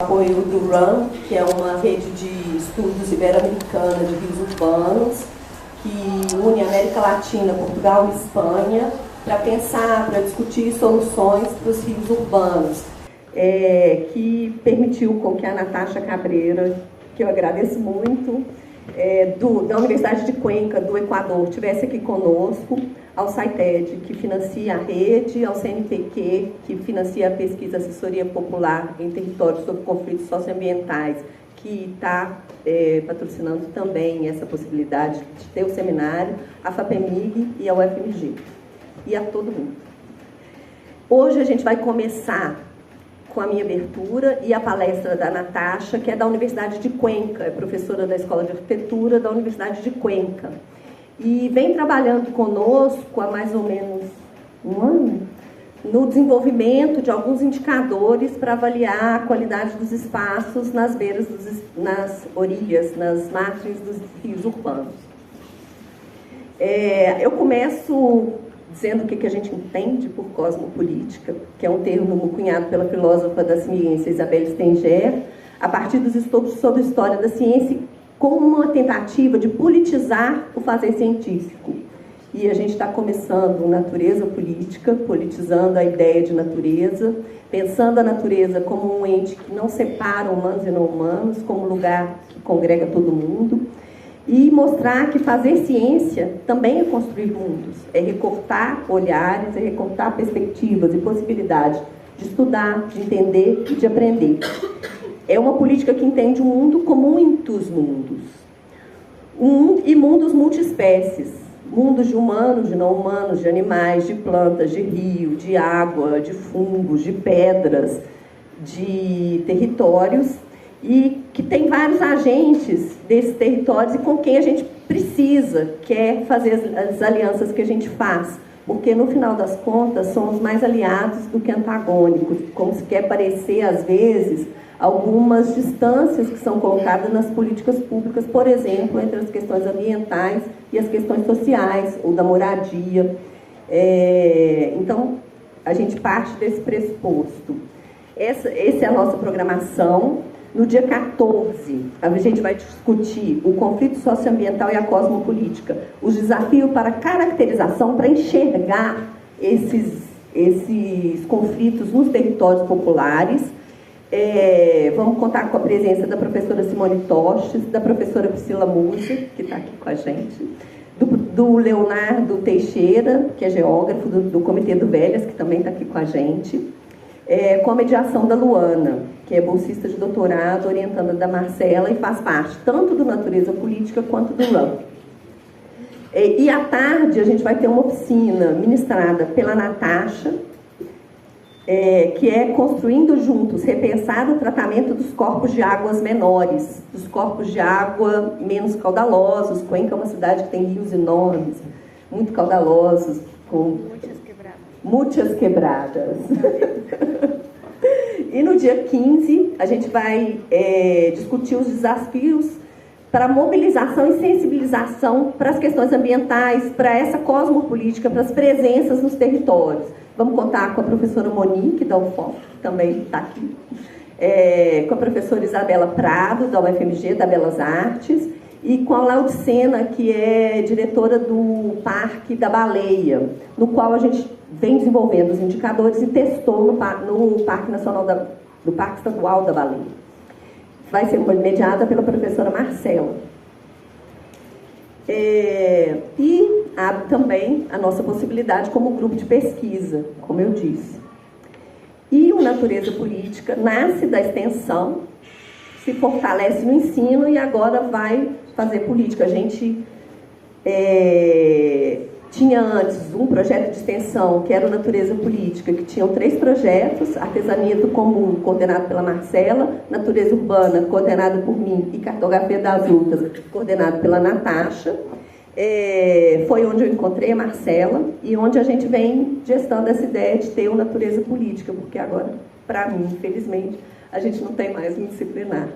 Apoio do RUN, que é uma rede de estudos ibero-americana de rios urbanos, que une a América Latina, Portugal e Espanha, para pensar, para discutir soluções para os rios urbanos, que permitiu com que a Natasha Cabreira, que eu agradeço muito, da Universidade de Cuenca, do Equador, estivesse aqui conosco, ao CITED, que financia a rede, ao CNPq, que financia a pesquisa Assessoria Popular em Territórios sobre Conflitos Socioambientais, que está patrocinando também essa possibilidade de ter o seminário, a FAPEMIG e a UFMG, e a todo mundo. Hoje a gente vai começar com a minha abertura e a palestra da Natasha, que é da Universidade de Cuenca, é professora da Escola de Arquitetura da Universidade de Cuenca. E vem trabalhando conosco há mais ou menos um ano no desenvolvimento de alguns indicadores para avaliar a qualidade dos espaços nas beiras, nas orilhas, nas margens dos rios urbanos. Eu começo dizendo o que a gente entende por cosmopolítica, que é um termo cunhado pela filósofa da ciência Isabelle Stenger, a partir dos estudos sobre a história da ciência, como uma tentativa de politizar o fazer científico. E a gente está começando natureza política, politizando a ideia de natureza, pensando a natureza como um ente que não separa humanos e não humanos, como um lugar que congrega todo mundo, e mostrar que fazer ciência também é construir mundos, é recortar olhares, é recortar perspectivas e possibilidades de estudar, de entender e de aprender. É uma política que entende o mundo como muitos mundos. E mundos multiespécies. Mundos de humanos, de não humanos, de animais, de plantas, de rio, de água, de fungos, de pedras, de territórios. E que tem vários agentes desses territórios e com quem a gente precisa, quer fazer as alianças que a gente faz. Porque, no final das contas, somos mais aliados do que antagônicos, como se quer parecer, às vezes, algumas distâncias que são colocadas nas políticas públicas, por exemplo, entre as questões ambientais e as questões sociais, ou da moradia. Então, a gente parte desse pressuposto. Essa é a nossa programação. No dia 14, a gente vai discutir o conflito socioambiental e a cosmopolítica, os desafios para caracterização, para enxergar esses conflitos nos territórios populares. Vamos contar com a presença da professora Simone Tostes, da professora Priscila Musa, que está aqui com a gente, do Leonardo Teixeira, que é geógrafo do Comitê do Velhas, que também está aqui com a gente, com a mediação da Luana, que é bolsista de doutorado, orientanda da Marcela e faz parte tanto do Natureza Política quanto do RUN. E à tarde a gente vai ter uma oficina ministrada pela Natasha, que é Construindo Juntos, repensar o tratamento dos corpos de águas menores, dos corpos de água menos caudalosos. Cuenca é uma cidade que tem rios enormes, muito caudalosos, com muitas quebradas. E no dia 15, a gente vai discutir os desafios para mobilização e sensibilização para as questões ambientais, para essa cosmopolítica, para as presenças nos territórios. Vamos contar com a professora Monique, da UFOP, que também está aqui, com a professora Isabela Prado, da UFMG, da Belas Artes, e com a Laudicena, que é diretora do Parque da Baleia, no qual a gente vem desenvolvendo os indicadores e testou no Parque Nacional do Parque Estadual da Baleia. Vai ser mediada pela professora Marcela. E abre também a nossa possibilidade como grupo de pesquisa, como eu disse. E o Natureza Política nasce da extensão, se fortalece no ensino e agora vai fazer política. A gente tinha antes um projeto de extensão, que era o Natureza Política, que tinham 3 projetos: Artesania do Comum, coordenado pela Marcela, Natureza Urbana, coordenado por mim, e Cartografia das Lutas, coordenado pela Natasha. Foi onde eu encontrei a Marcela e onde a gente vem gestando essa ideia de ter uma natureza política, porque agora, para mim, infelizmente, a gente não tem mais um disciplinar.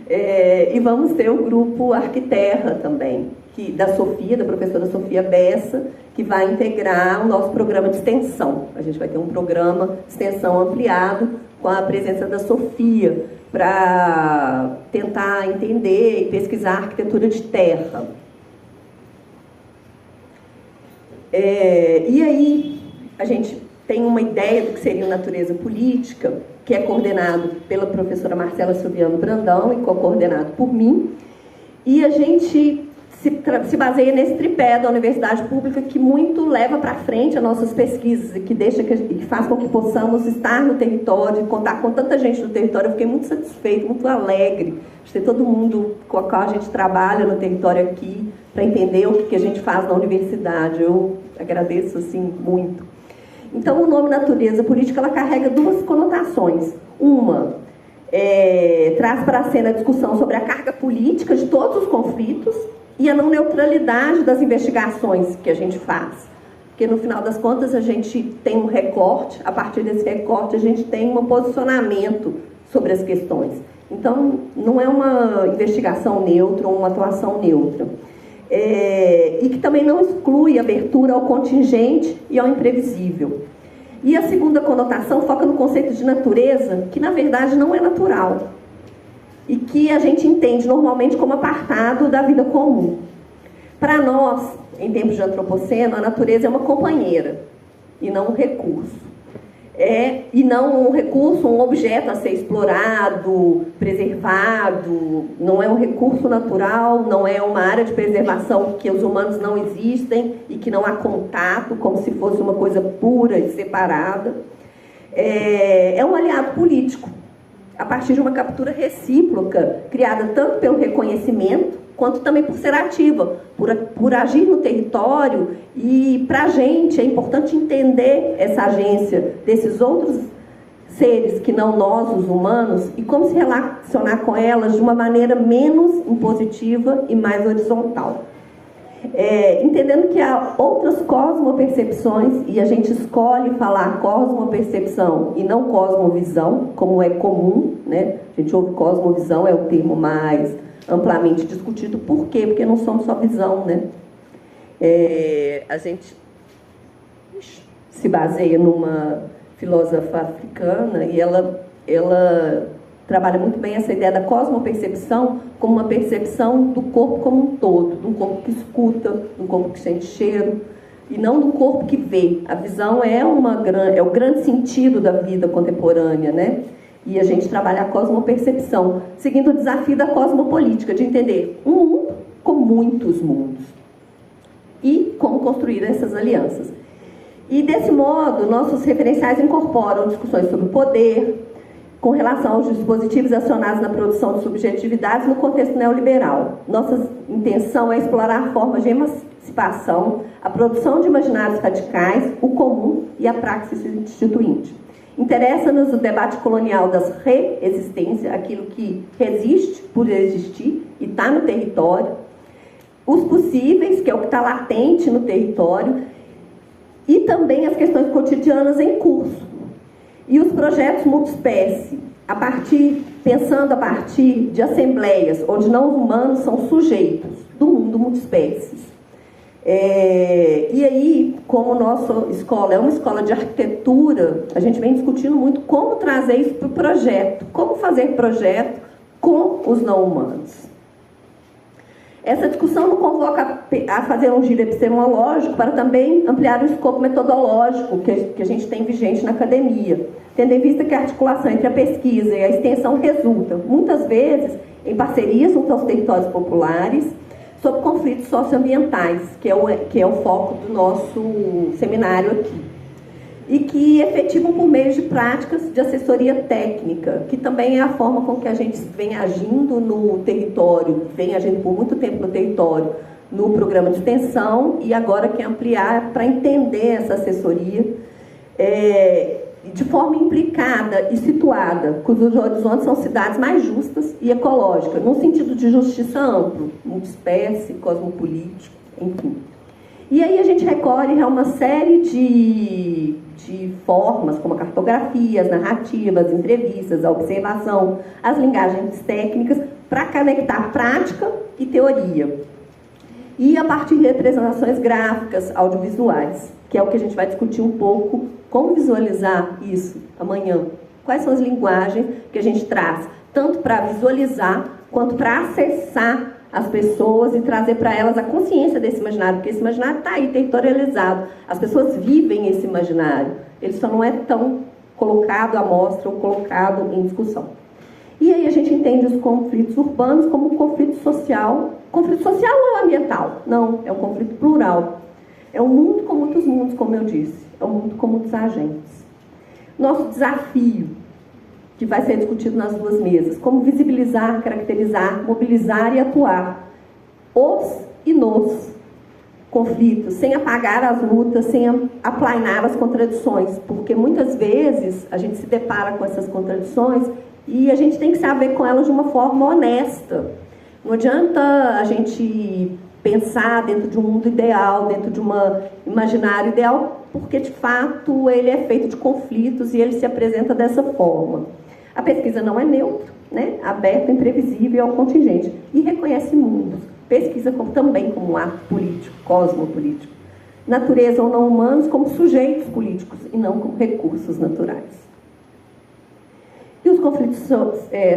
E vamos ter o grupo Arquiterra também, da professora Sofia Bessa, que vai integrar o nosso programa de extensão. A gente vai ter um programa de extensão ampliado com a presença da Sofia, para tentar entender e pesquisar a arquitetura de terra. E aí, a gente tem uma ideia do que seria natureza política, que é coordenado pela professora Marcela Silviano Brandão e co-coordenado por mim, e a gente se baseia nesse tripé da universidade pública que muito leva para frente as nossas pesquisas e que faz com que possamos estar no território e contar com tanta gente no território. Eu fiquei muito satisfeita, muito alegre de ter todo mundo com a qual a gente trabalha no território aqui para entender o que a gente faz na universidade. Eu agradeço assim muito. Então, o nome natureza política ela carrega duas conotações. Uma traz para a cena a discussão sobre a carga política de todos os conflitos e a não neutralidade das investigações que a gente faz. Porque, no final das contas, a gente tem um recorte, a partir desse recorte a gente tem um posicionamento sobre as questões. Então, não é uma investigação neutra ou uma atuação neutra. E que também não exclui abertura ao contingente e ao imprevisível. E a segunda conotação foca no conceito de natureza, que, na verdade, não é natural. E que a gente entende normalmente como apartado da vida comum. Para nós, em tempos de antropoceno, a natureza é uma companheira e não um recurso. E não um recurso, um objeto a ser explorado, preservado, não é um recurso natural, não é uma área de preservação que os humanos não existem e que não há contato, como se fosse uma coisa pura e separada. É um aliado político, a partir de uma captura recíproca, criada tanto pelo reconhecimento, quanto também por ser ativa, por agir no território. E para a gente é importante entender essa agência desses outros seres que não nós, os humanos, e como se relacionar com elas de uma maneira menos impositiva e mais horizontal. Entendendo que há outras cosmopercepções, e a gente escolhe falar cosmopercepção e não cosmovisão, como é comum, né? A gente ouve cosmovisão, é o termo mais amplamente discutido. Por quê? Porque não somos só visão, né? A gente se baseia numa filósofa africana e ela trabalha muito bem essa ideia da cosmopercepção como uma percepção do corpo como um todo, de um corpo que escuta, de um corpo que sente cheiro, e não do corpo que vê. A visão é o grande sentido da vida contemporânea, né? E a gente trabalha a cosmopercepção, seguindo o desafio da cosmopolítica, de entender um mundo com muitos mundos e como construir essas alianças. E, desse modo, nossos referenciais incorporam discussões sobre o poder, com relação aos dispositivos acionados na produção de subjetividades no contexto neoliberal. Nossa intenção é explorar formas de emancipação, a produção de imaginários radicais, o comum e a praxis instituinte. Interessa-nos o debate colonial das reexistências, aquilo que resiste por existir e está no território, os possíveis, que é o que está latente no território, e também as questões cotidianas em curso. E os projetos multiespécie, pensando a partir de assembleias, onde não humanos são sujeitos do mundo multiespécies. E aí, como nossa escola é uma escola de arquitetura, a gente vem discutindo muito como trazer isso para o projeto, como fazer projeto com os não humanos. Essa discussão nos convoca a fazer um giro epistemológico para também ampliar o escopo metodológico que a gente tem vigente na academia, tendo em vista que a articulação entre a pesquisa e a extensão resulta, muitas vezes, em parcerias junto aos territórios populares, sobre conflitos socioambientais, que é o foco do nosso seminário aqui. E que efetivam por meio de práticas de assessoria técnica, que também é a forma com que a gente vem agindo no território, vem agindo por muito tempo no território, no programa de extensão, e agora quer ampliar para entender essa assessoria de forma implicada e situada, cujos horizontes são cidades mais justas e ecológicas, num sentido de justiça amplo, multiespécie, cosmopolítico, enfim. E aí a gente recorre a uma série de formas, como a cartografia, as narrativas, as entrevistas, a observação, as linguagens técnicas, para conectar prática e teoria. E a partir de representações gráficas, audiovisuais, que é o que a gente vai discutir um pouco, como visualizar isso amanhã, Quais são as linguagens que a gente traz, tanto para visualizar, quanto para acessar as pessoas e trazer para elas a consciência desse imaginário, porque esse imaginário está aí, territorializado. As pessoas vivem esse imaginário, ele só não é tão colocado à mostra ou colocado em discussão. E aí a gente entende os conflitos urbanos como um conflito social. Conflito social não é ambiental, não, é um conflito plural. É um mundo com muitos mundos, como eu disse, é um mundo com muitos agentes. Nosso desafio, que vai ser discutido nas duas mesas, como visibilizar, caracterizar, mobilizar e atuar os e nos conflitos, sem apagar as lutas, sem aplainar as contradições, porque muitas vezes a gente se depara com essas contradições e a gente tem que saber com elas de uma forma honesta. Não adianta a gente pensar dentro de um mundo ideal, dentro de um imaginário ideal, porque de fato ele é feito de conflitos e ele se apresenta dessa forma. A pesquisa não é neutra, né? Aberta, imprevisível ao contingente e reconhece mundos. Pesquisa também como um ato político, cosmopolítico. Natureza ou não humanos como sujeitos políticos e não como recursos naturais. E os conflitos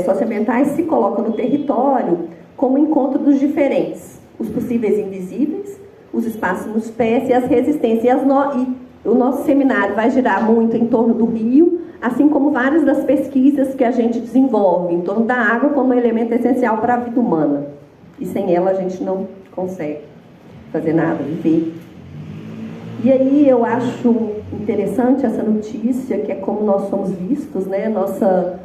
socioambientais se colocam no território como encontro dos diferentes, os possíveis invisíveis, os espaços nos pés e as resistências. E o nosso seminário vai girar muito em torno do rio, assim como várias das pesquisas que a gente desenvolve em torno da água como elemento essencial para a vida humana. E sem ela a gente não consegue fazer nada, viver. E aí eu acho interessante essa notícia, que é como nós somos vistos, né? Nossa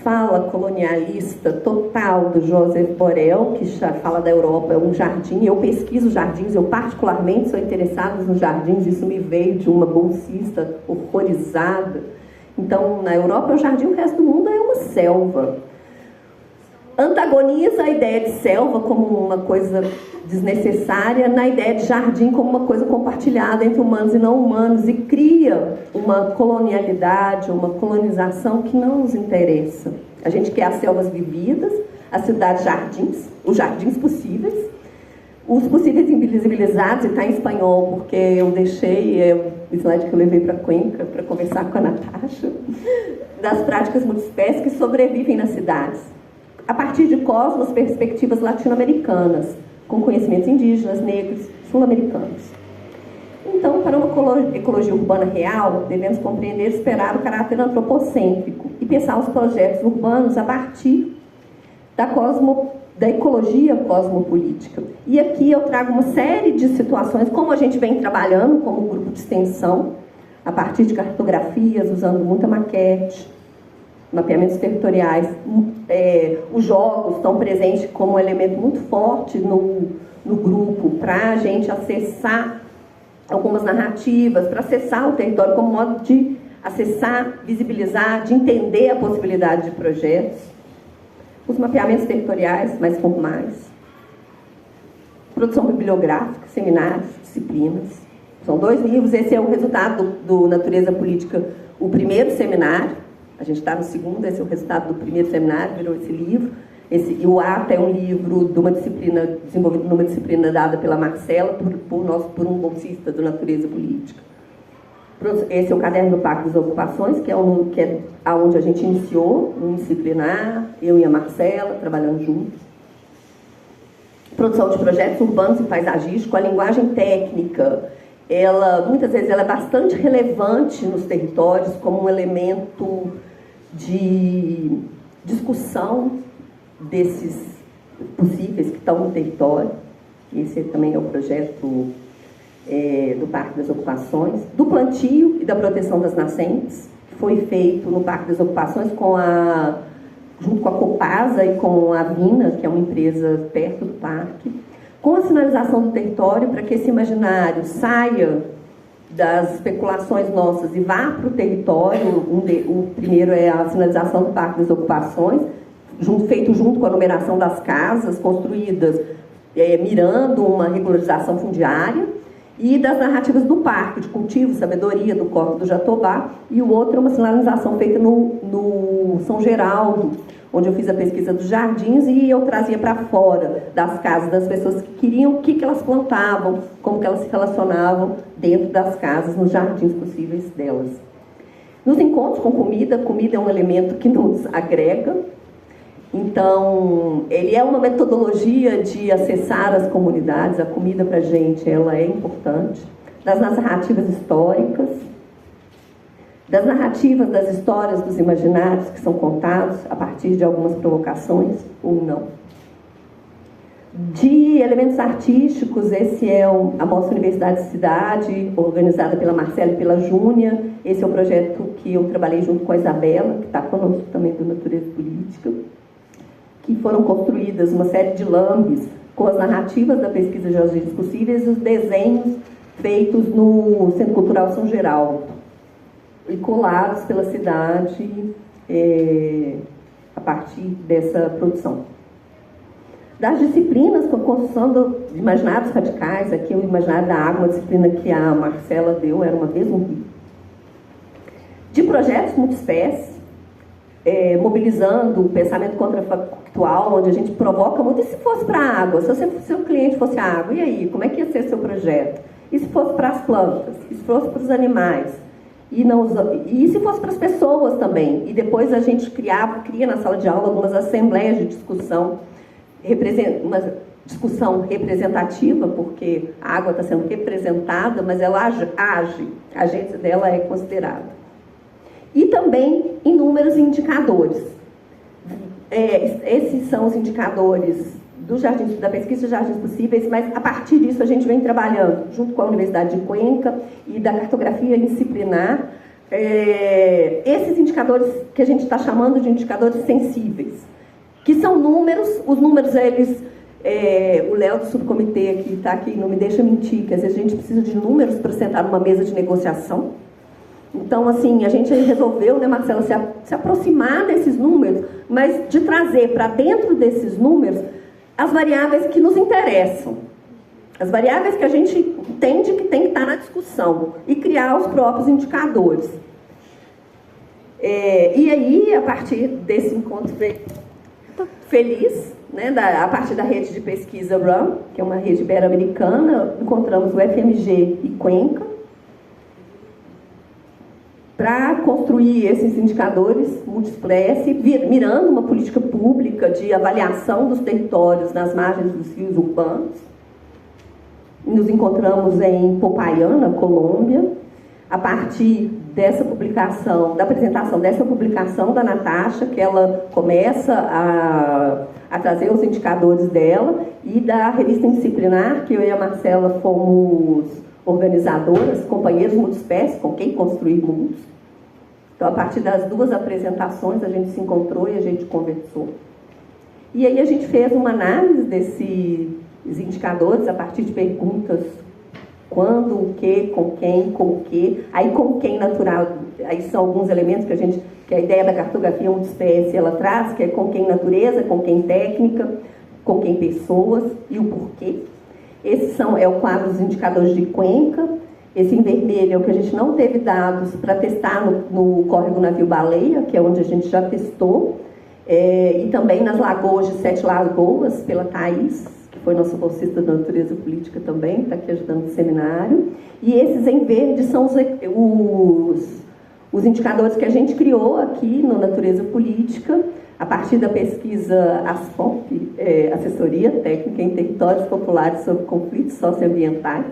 fala colonialista total do Joseph Borrell, que fala da Europa, é um jardim. Eu pesquiso jardins, eu particularmente sou interessada nos jardins, isso me veio de uma bolsista horrorizada. Então, na Europa é um jardim, o resto do mundo é uma selva. Antagoniza a ideia de selva como uma coisa desnecessária na ideia de jardim como uma coisa compartilhada entre humanos e não humanos e cria uma colonialidade, uma colonização que não nos interessa. A gente quer as selvas vividas, as cidades jardins, os jardins possíveis, os possíveis invisibilizados, e está em espanhol porque eu deixei o slide que eu levei para Cuenca para conversar com a Natasha, das práticas multiespécies que sobrevivem nas cidades, a partir de cosmos, perspectivas latino-americanas, com conhecimentos indígenas, negros, sul-americanos. Então, para uma ecologia urbana real, devemos compreender e esperar o caráter antropocêntrico e pensar os projetos urbanos a partir da ecologia cosmopolítica. E aqui eu trago uma série de situações, como a gente vem trabalhando como grupo de extensão, a partir de cartografias, usando muita maquete, mapeamentos territoriais. Os jogos estão presentes como um elemento muito forte no grupo, para a gente acessar algumas narrativas, para acessar o território como modo de acessar, visibilizar, de entender a possibilidade de projetos. Os mapeamentos territoriais mais formais. Produção bibliográfica, seminários, disciplinas. São 2 livros, esse é o resultado do Natureza Política, o primeiro seminário. A gente está no segundo, esse é o resultado do primeiro seminário, virou esse livro. E o ATA é um livro de uma disciplina, desenvolvido numa disciplina dada pela Marcela, por um bolsista do Natureza Política. Esse é o caderno do Pacto das Ocupações, que é onde a gente iniciou, um disciplinar, eu e a Marcela, trabalhando juntos. Produção de projetos urbanos e paisagísticos, a linguagem técnica, muitas vezes ela é bastante relevante nos territórios como um elemento de discussão desses possíveis que estão no território. Esse também é o projeto do Parque das Ocupações, do plantio e da proteção das nascentes, que foi feito no Parque das Ocupações junto com a Copasa e com a Vina, que é uma empresa perto do parque, com a sinalização do território para que esse imaginário saia das especulações nossas e vá para o território. O primeiro é a sinalização do Parque das Ocupações, feito junto com a numeração das casas construídas, mirando uma regularização fundiária, e das narrativas do parque, de cultivo, sabedoria, do Córrego do Jatobá, e o outro é uma sinalização feita no São Geraldo, onde eu fiz a pesquisa dos jardins e eu trazia para fora das casas das pessoas que queriam, o que elas plantavam, como que elas se relacionavam dentro das casas, nos jardins possíveis delas. Nos encontros com comida, comida é um elemento que nos agrega. Então, ele é uma metodologia de acessar as comunidades. A comida para a gente, ela é importante. Das narrativas históricas, das narrativas das histórias dos imaginários que são contados a partir de algumas provocações ou não. De elementos artísticos, esse é a Mostra Universidade Cidade, organizada pela Marcela e pela Júnia. Esse é o projeto que eu trabalhei junto com a Isabela, que está conosco também do Natureza Política, que foram construídas uma série de lambes com as narrativas da pesquisa Georgines Possíveis e os desenhos feitos no Centro Cultural São Geraldo e colados pela cidade a partir dessa produção. Das disciplinas, com a construção de imaginários radicais, aqui o imaginário da água, uma disciplina que a Marcela deu, era uma vez um rio. De projetos multiespécies, mobilizando o pensamento contrafactual, onde a gente provoca muito. E se fosse para a água? Se o seu cliente fosse a água, e aí? Como é que ia ser seu projeto? E se fosse para as plantas? E se fosse para os animais? E se fosse para as pessoas também? E depois a gente cria na sala de aula algumas assembleias de discussão, uma discussão representativa, porque a água está sendo representada, mas ela age, a agência dela é considerada. E também inúmeros indicadores. Esses são os indicadores da pesquisa Jardins Possíveis, mas a partir disso a gente vem trabalhando junto com a Universidade de Cuenca e da cartografia disciplinar esses indicadores que a gente está chamando de indicadores sensíveis, que são números. Os números, eles... o Léo do subcomitê que está aqui não me deixa mentir, que às vezes a gente precisa de números para sentar numa mesa de negociação. Então, assim, a gente resolveu, né, Marcela, se aproximar desses números, mas de trazer para dentro desses números as variáveis que nos interessam. As variáveis que a gente entende que tem que estar na discussão e criar os próprios indicadores. E aí, a partir desse encontro feliz, né, a partir da rede de pesquisa RUN, que é uma rede ibero-americana, encontramos o FMG e Cuenca, para construir esses indicadores multiespécie, mirando uma política pública de avaliação dos territórios nas margens dos rios urbanos. Nos encontramos em Popayán, Colômbia, a partir dessa publicação, da apresentação dessa publicação da Natasha, que ela começa a trazer os indicadores dela, e da revista Indisciplinar, que eu e a Marcela fomos organizadoras, companheiros multiespécies, com quem construir mundos. Então, a partir das duas apresentações, a gente se encontrou e a gente conversou. E aí a gente fez uma análise desses indicadores a partir de perguntas: quando, o que, com quem, com o que. Aí, com quem natural, aí são alguns elementos que a ideia da cartografia multiespécie ela traz, que é com quem natureza, com quem técnica, com quem pessoas e o porquê. Esse é o quadro dos indicadores de Cuenca. Esse em vermelho é o que a gente não teve dados para testar no córrego Navio-Baleia, que é onde a gente já testou, e também nas lagoas de Sete Lagoas, pela Thaís, que foi nossa bolsista da Natureza Política também, está aqui ajudando no seminário. E esses em verde são os indicadores que a gente criou aqui no Natureza Política, a partir da pesquisa ASPOP, Assessoria Técnica em Territórios Populares sobre Conflitos Socioambientais.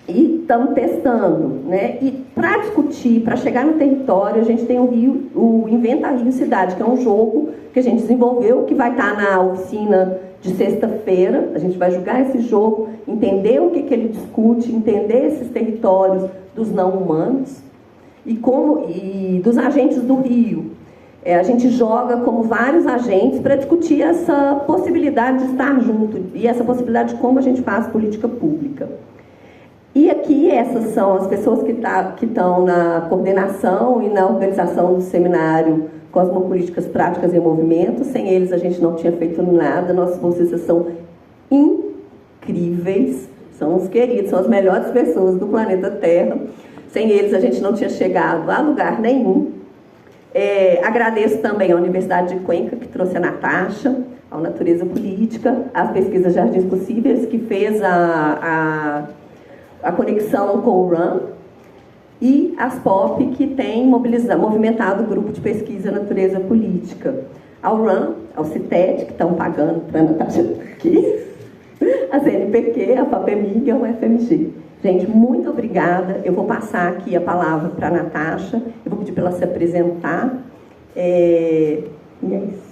E estamos testando, né? E para discutir, para chegar no território, a gente tem o Inventa Rio Cidade, que é um jogo que a gente desenvolveu, que vai estar na oficina de sexta-feira. A gente vai jogar esse jogo, entender o que ele discute, entender esses territórios dos não humanos e dos agentes do rio. A gente joga como vários agentes para discutir essa possibilidade de estar junto e essa possibilidade de como a gente faz política pública. E aqui essas são as pessoas que estão na coordenação e na organização do seminário Cosmopolíticas Práticas em Movimento. Sem eles a gente não tinha feito nada. Nossos bolsistas são incríveis, são os queridos, são as melhores pessoas do planeta Terra. Sem eles a gente não tinha chegado a lugar nenhum. Agradeço também à Universidade de Cuenca, que trouxe a Natasha, ao Natureza Política, às pesquisas Jardins Possíveis, que fez a conexão com o RUN, e as POP, que tem movimentado o grupo de pesquisa Natureza Política. Ao RAN, ao CITED, que estão pagando para a Natasha aqui, a CNPq, a FAPEMIG e a UFMG. Gente, muito obrigada. Eu vou passar aqui a palavra para a Natasha. Eu vou pedir para ela se apresentar. E é isso.